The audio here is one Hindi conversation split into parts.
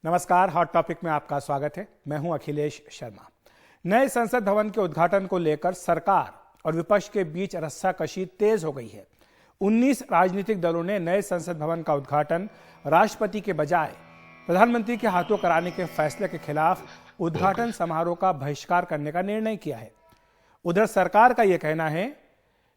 नमस्कार, हॉट टॉपिक में आपका स्वागत है। मैं हूं अखिलेश शर्मा। नए संसद भवन के उद्घाटन को लेकर सरकार और विपक्ष के बीच रस्साकशी तेज हो गई है। 19 राजनीतिक दलों ने नए संसद भवन का उद्घाटन राष्ट्रपति के बजाय प्रधानमंत्री के हाथों कराने के फैसले के खिलाफ उद्घाटन समारोह का बहिष्कार करने का निर्णय किया है। उधर सरकार का यह कहना है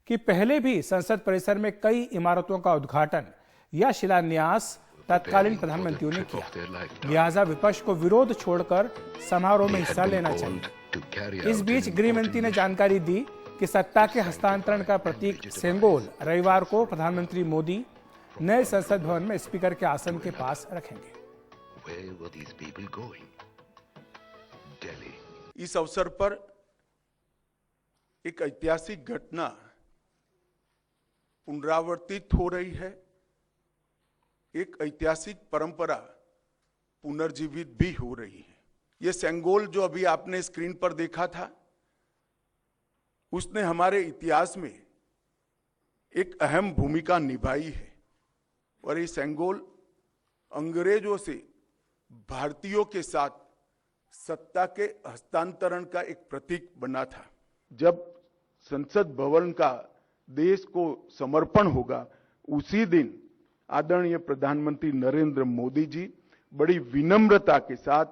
कि पहले भी संसद परिसर में कई इमारतों का उद्घाटन या शिलान्यास तत्कालीन प्रधानमंत्रियों ने किया, लिहाजा विपक्ष को विरोध छोड़कर समारोह में हिस्सा लेना चाहिए। इस बीच गृह मंत्री ने जानकारी दी कि सत्ता के हस्तांतरण का प्रतीक सेंगोल रविवार को प्रधानमंत्री मोदी नए संसद भवन में स्पीकर के आसन के पास रखेंगे। इस अवसर पर एक ऐतिहासिक घटना पुनरावर्तित हो रही है। एक ऐतिहासिक परंपरा पुनर्जीवित भी हो रही है। यह सेंगोल जो अभी आपने स्क्रीन पर देखा था, उसने हमारे इतिहास में एक अहम भूमिका निभाई है और ये सेंगोल अंग्रेजों से भारतीयों के साथ सत्ता के हस्तांतरण का एक प्रतीक बना था। जब संसद भवन का देश को समर्पण होगा, उसी दिन आदरणीय प्रधानमंत्री नरेंद्र मोदी जी बड़ी विनम्रता के साथ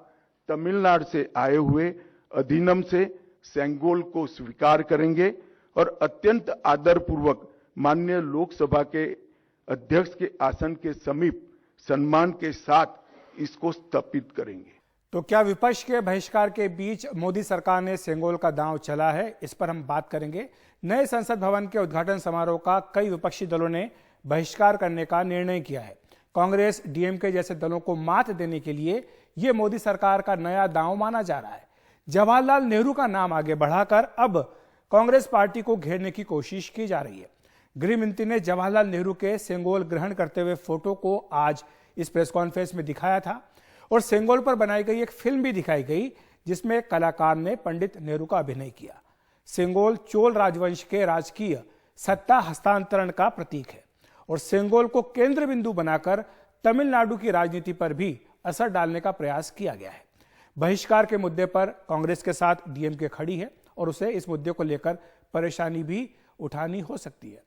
तमिलनाडु से आए हुए अधिनम से सेंगोल को स्वीकार करेंगे और अत्यंत आदरपूर्वक माननीय लोकसभा के अध्यक्ष के आसन के समीप सम्मान के साथ इसको स्थापित करेंगे। तो क्या विपक्ष के बहिष्कार के बीच मोदी सरकार ने सेंगोल का दांव चला है? इस पर हम बात करेंगे। नए संसद भवन के उद्घाटन समारोह का कई विपक्षी दलों ने बहिष्कार करने का निर्णय किया है। कांग्रेस, डीएमके जैसे दलों को मात देने के लिए यह मोदी सरकार का नया दांव माना जा रहा है। जवाहरलाल नेहरू का नाम आगे बढ़ाकर अब कांग्रेस पार्टी को घेरने की कोशिश की जा रही है। गृह मंत्री ने जवाहरलाल नेहरू के सेंगोल ग्रहण करते हुए फोटो को आज इस प्रेस कॉन्फ्रेंस में दिखाया था और सेंगोल पर बनाई गई एक फिल्म भी दिखाई गई जिसमें कलाकार ने पंडित नेहरू का अभिनय किया। सेंगोल चोल राजवंश के राजकीय सत्ता हस्तांतरण का प्रतीक है और सेंगोल को केंद्र बिंदु बनाकर तमिलनाडु की राजनीति पर भी असर डालने का प्रयास किया गया है। बहिष्कार के मुद्दे पर कांग्रेस के साथ डीएमके खड़ी है और उसे इस मुद्दे को लेकर परेशानी भी उठानी हो सकती है।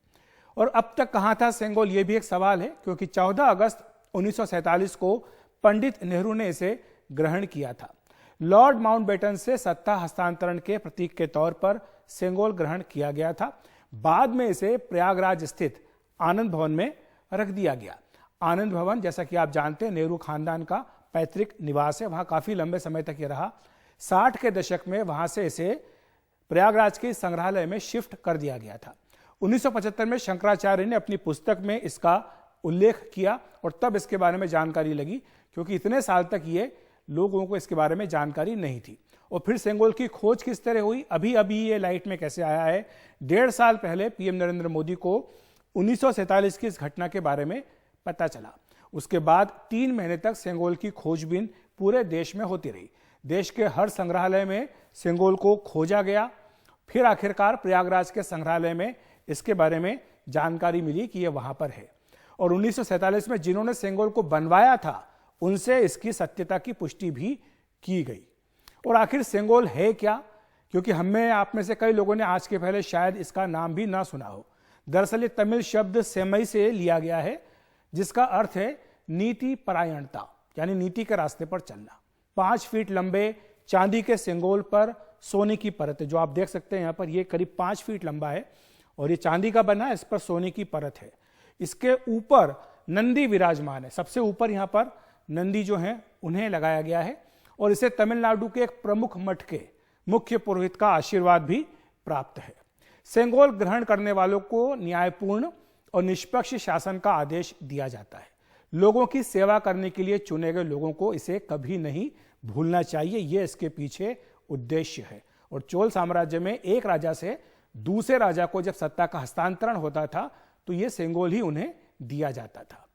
और अब तक कहां था सेंगोल, यह भी एक सवाल है, क्योंकि 14 अगस्त 1947 को पंडित नेहरू ने इसे ग्रहण किया था। लॉर्ड माउंटबेटन से सत्ता हस्तांतरण के प्रतीक के तौर पर सेंगोल ग्रहण किया गया था। बाद में इसे प्रयागराज स्थित आनंद भवन में रख दिया गया। आनंद भवन, जैसा कि आप जानते हैं, नेहरू खानदान का पैतृक निवास है। वहां काफी लंबे समय तक यह रहा। 60 के दशक में वहां से इसे प्रयागराज के संग्रहालय में शिफ्ट कर दिया गया था। 1975 में शंकराचार्य ने अपनी पुस्तक में इसका उल्लेख किया और तब इसके बारे में जानकारी लगी, क्योंकि इतने साल तक ये लोगों को इसके बारे में जानकारी नहीं थी। और फिर सेंगोल की खोज किस तरह हुई, अभी ये लाइट में कैसे आया है। 1.5 साल पहले पीएम नरेंद्र मोदी को 1947 की इस घटना के बारे में पता चला। उसके बाद 3 महीने तक सेंगोल की खोजबीन पूरे देश में होती रही। देश के हर संग्रहालय में सेंगोल को खोजा गया। फिर आखिरकार प्रयागराज के संग्रहालय में इसके बारे में जानकारी मिली कि यह वहां पर है और 1947 में जिन्होंने सेंगोल को बनवाया था उनसे इसकी सत्यता की पुष्टि भी की गई। और आखिर सेंगोल है क्या? क्योंकि हमें आप में से कई लोगों ने आज के पहले शायद इसका नाम भी ना सुना हो। दरअसल ये तमिल शब्द सेमई से लिया गया है, जिसका अर्थ है नीति परायणता, यानी नीति के रास्ते पर चलना। 5 फीट लंबे चांदी के सेंगोल पर सोने की परत है, जो आप देख सकते हैं यहाँ पर। ये करीब 5 फीट लंबा है और ये चांदी का बना है, इस पर सोने की परत है। इसके ऊपर नंदी विराजमान है। सबसे ऊपर यहाँ पर नंदी जो है उन्हें लगाया गया है और इसे तमिलनाडु के एक प्रमुख मठ के मुख्य पुरोहित का आशीर्वाद भी प्राप्त है। सेंगोल ग्रहण करने वालों को न्यायपूर्ण और निष्पक्ष शासन का आदेश दिया जाता है। लोगों की सेवा करने के लिए चुने गए लोगों को इसे कभी नहीं भूलना चाहिए, यह इसके पीछे उद्देश्य है। और चोल साम्राज्य में एक राजा से दूसरे राजा को जब सत्ता का हस्तांतरण होता था तो यह सेंगोल ही उन्हें दिया जाता था।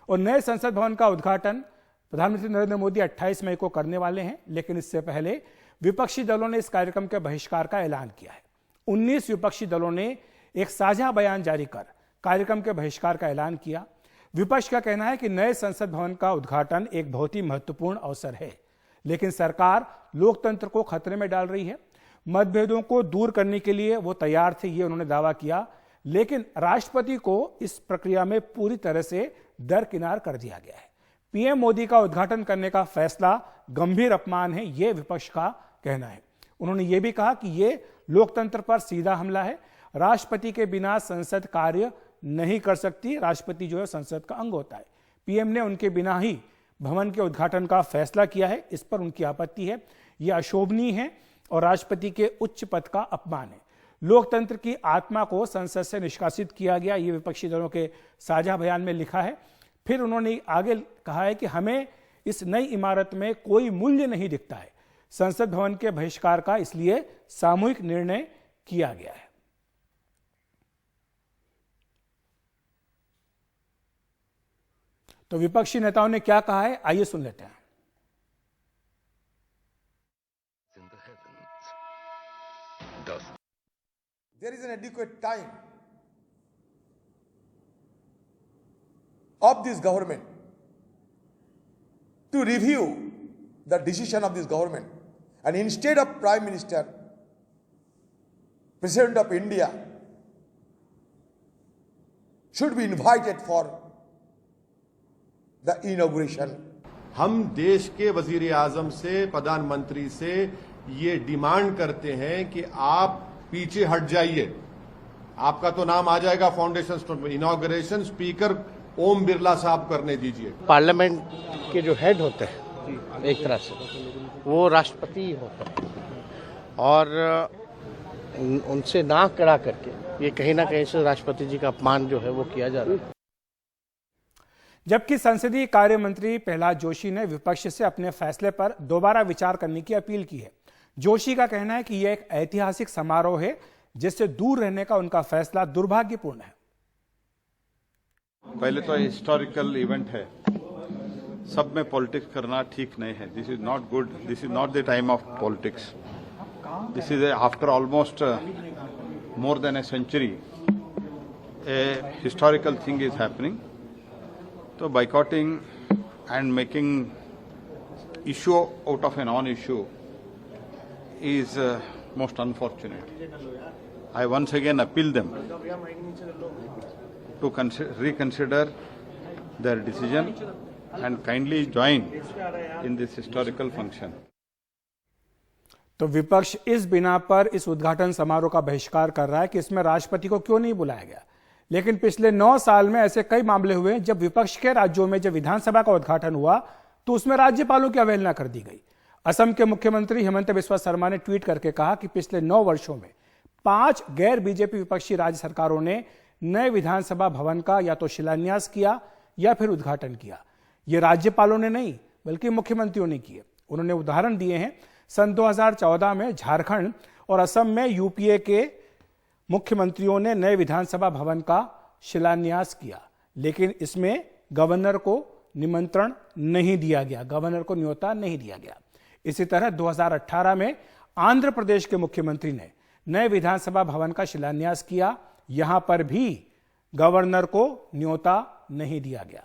और नए संसद भवन का उद्घाटन प्रधानमंत्री नरेंद्र मोदी 28 मई को करने वाले हैं, लेकिन इससे पहले विपक्षी दलों ने इस कार्यक्रम के बहिष्कार का ऐलान किया है। 19 विपक्षी दलों ने एक साझा बयान जारी कर कार्यक्रम के बहिष्कार का ऐलान किया। विपक्ष का कहना है कि नए संसद भवन का उद्घाटन एक बहुत ही महत्वपूर्ण अवसर है, लेकिन सरकार लोकतंत्र को खतरे में डाल रही है। मतभेदों को दूर करने के लिए वो तैयार थे, ये उन्होंने दावा किया, लेकिन राष्ट्रपति को इस प्रक्रिया में पूरी तरह से दरकिनार कर दिया गया है। पीएम मोदी का उद्घाटन करने का फैसला गंभीर अपमान है, यह विपक्ष का कहना है। उन्होंने ये भी कहा कि यह लोकतंत्र पर सीधा हमला है। राष्ट्रपति के बिना संसद कार्य नहीं कर सकती। राष्ट्रपति जो है संसद का अंग होता है। पीएम ने उनके बिना ही भवन के उद्घाटन का फैसला किया है, इस पर उनकी आपत्ति है। यह अशोभनीय है और राष्ट्रपति के उच्च पद का अपमान है। लोकतंत्र की आत्मा को संसद से निष्कासित किया गया, ये विपक्षी दलों के साझा बयान में लिखा है। फिर उन्होंने आगे कहा है कि हमें इस नई इमारत में कोई मूल्य नहीं दिखता है। संसद भवन के बहिष्कार का इसलिए सामूहिक निर्णय किया गया है। तो विपक्षी नेताओं ने क्या कहा है, आइए सुन लेते हैं। There is an adequate time of this government to review the decision of this government, and instead of Prime Minister, President of India should be invited for the inauguration. हम देश के वजीर आजम से, प्रधानमंत्री से ये डिमांड करते हैं कि आप पीछे हट जाइए। आपका तो नाम आ जाएगा फाउंडेशन स्टोन में। इनॉग्रेशन स्पीकर ओम बिरला साहब करने दीजिए। पार्लियामेंट के जो हेड होते हैं एक तरह से वो राष्ट्रपति होते हैं, और उनसे नाक कड़ा करके ये कहीं ना कहीं से राष्ट्रपति जी का अपमान जो है वो किया जा रहा है। जबकि संसदीय कार्य मंत्री प्रहलाद जोशी ने विपक्ष से अपने फैसले पर दोबारा विचार करने की अपील की है। जोशी का कहना है कि यह एक ऐतिहासिक समारोह है, जिससे दूर रहने का उनका फैसला दुर्भाग्यपूर्ण है। पहले तो हिस्टोरिकल इवेंट है, सब में पॉलिटिक्स करना ठीक नहीं है। This is not good, this is not the time of politics. This is after almost more than a century a historical thing is happening. तो boycotting and making issue out of a non issue is most unfortunate. I once again appeal them to reconsider their decision and kindly join in this historical function. तो विपक्ष इस बिना पर इस उद्घाटन समारोह का बहिष्कार कर रहा है कि इसमें राष्ट्रपति को क्यों नहीं बुलाया गया। लेकिन पिछले 9 साल में ऐसे कई मामले हुए जब विपक्ष के राज्यों में जब विधानसभा का उद्घाटन हुआ तो उसमें राज्यपालों की अवहेलना कर दी गई। असम के मुख्यमंत्री हेमंत बिस्वा शर्मा ने ट्वीट करके कहा कि पिछले 9 वर्षों में 5 गैर बीजेपी विपक्षी राज्य सरकारों ने नए विधानसभा भवन का या तो शिलान्यास किया या फिर उद्घाटन किया। यह राज्यपालों ने नहीं बल्कि मुख्यमंत्रियों ने किए। उन्होंने उदाहरण दिए हैं, सन 2014 में झारखंड और असम में यूपीए के मुख्यमंत्रियों ने नए विधानसभा भवन का शिलान्यास किया, लेकिन इसमें गवर्नर को निमंत्रण नहीं दिया गया, गवर्नर को न्योता नहीं दिया गया। इसी तरह 2018 में आंध्र प्रदेश के मुख्यमंत्री ने नए विधानसभा भवन का शिलान्यास किया, यहां पर भी गवर्नर को न्योता नहीं दिया गया।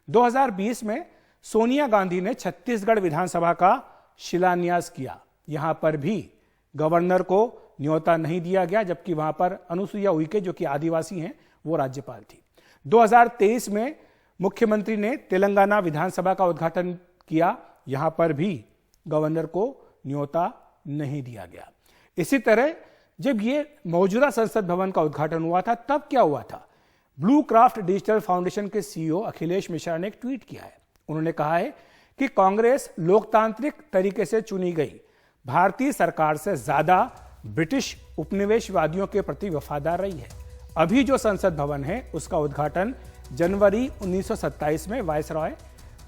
2020 में सोनिया गांधी ने छत्तीसगढ़ विधानसभा का शिलान्यास किया, यहां पर भी गवर्नर को न्योता नहीं दिया गया, जबकि वहां पर अनुसुईया उइके जो कि आदिवासी हैं वो राज्यपाल थी। 2023 में मुख्यमंत्री ने तेलंगाना विधानसभा का उद्घाटन किया, यहां पर भी गवर्नर को न्योता नहीं दिया गया। इसी तरह जब ये मौजूदा संसद भवन का उद्घाटन हुआ था तब क्या हुआ था। ब्लू क्राफ्ट डिजिटल फाउंडेशन के सीईओ अखिलेश मिश्रा ने एक ट्वीट किया है। उन्होंने कहा है कि कांग्रेस लोकतांत्रिक तरीके से चुनी गई भारतीय सरकार से ज्यादा ब्रिटिश उपनिवेशवादियों के प्रति वफादार रही है। अभी जो संसद भवन है उसका उद्घाटन जनवरी 1927 में वायसरॉय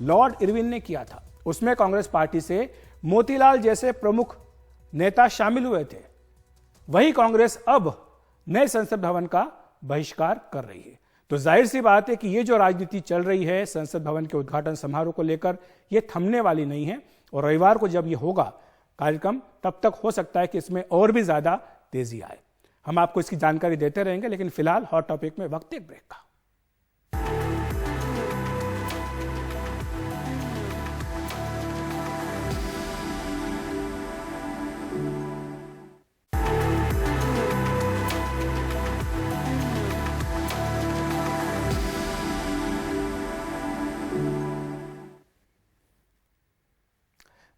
लॉर्ड इरविन ने किया था। उसमें कांग्रेस पार्टी से मोतीलाल जैसे प्रमुख नेता शामिल हुए थे। वही कांग्रेस अब नए संसद भवन का बहिष्कार कर रही है। तो जाहिर सी बात है कि ये जो राजनीति चल रही है संसद भवन के उद्घाटन समारोह को लेकर, ये थमने वाली नहीं है। और रविवार को जब ये होगा कार्यक्रम, तब तक हो सकता है कि इसमें और भी ज्यादा तेजी आए। हम आपको इसकी जानकारी देते रहेंगे, लेकिन फिलहाल हॉट टॉपिक में वक्त एक ब्रेक का।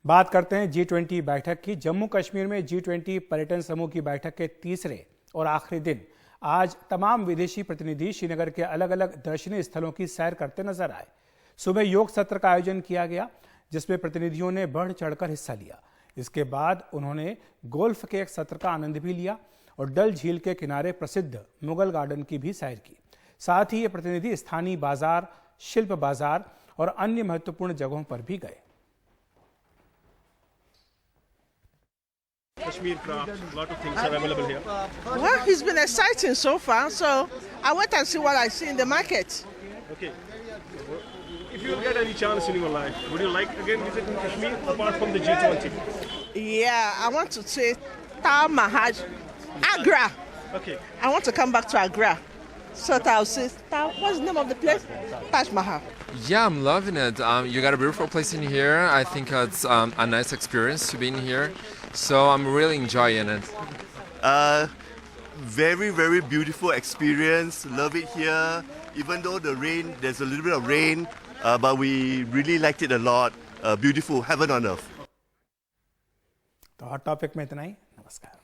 बात करते हैं G20 बैठक की। जम्मू कश्मीर में G20 पर्यटन समूह की बैठक के तीसरे और आखिरी दिन आज तमाम विदेशी प्रतिनिधि श्रीनगर के अलग अलग दर्शनीय स्थलों की सैर करते नजर आए। सुबह योग सत्र का आयोजन किया गया, जिसमें प्रतिनिधियों ने बढ़ चढ़कर हिस्सा लिया। इसके बाद उन्होंने गोल्फ के एक सत्र का आनंद भी लिया और डल झील के किनारे प्रसिद्ध मुगल गार्डन की भी सैर की। साथ ही ये प्रतिनिधि स्थानीय बाजार, शिल्प बाजार और अन्य महत्वपूर्ण जगहों पर भी गए। Kashmir crafts, a lot of things are available here. Well, it's been exciting so far, so I went and see what I see in the market. Okay. If you will get any chance in your life, would you like again visiting Kashmir apart from the G20? Yeah, I want to see Taj Mahal, Agra. Okay. I want to come back to Agra. So I'll see, what's the name of the place? Taj Mahal. Yeah, I'm loving it. You got a beautiful place in here. I think it's a nice experience to be in here. So I'm really enjoying it. Very, very beautiful experience. Love it here. Even though the rain, there's a little bit of rain, but we really liked it a lot. Beautiful, heaven on earth. तो हॉट टॉपिक में इतना ही। नमस्कार।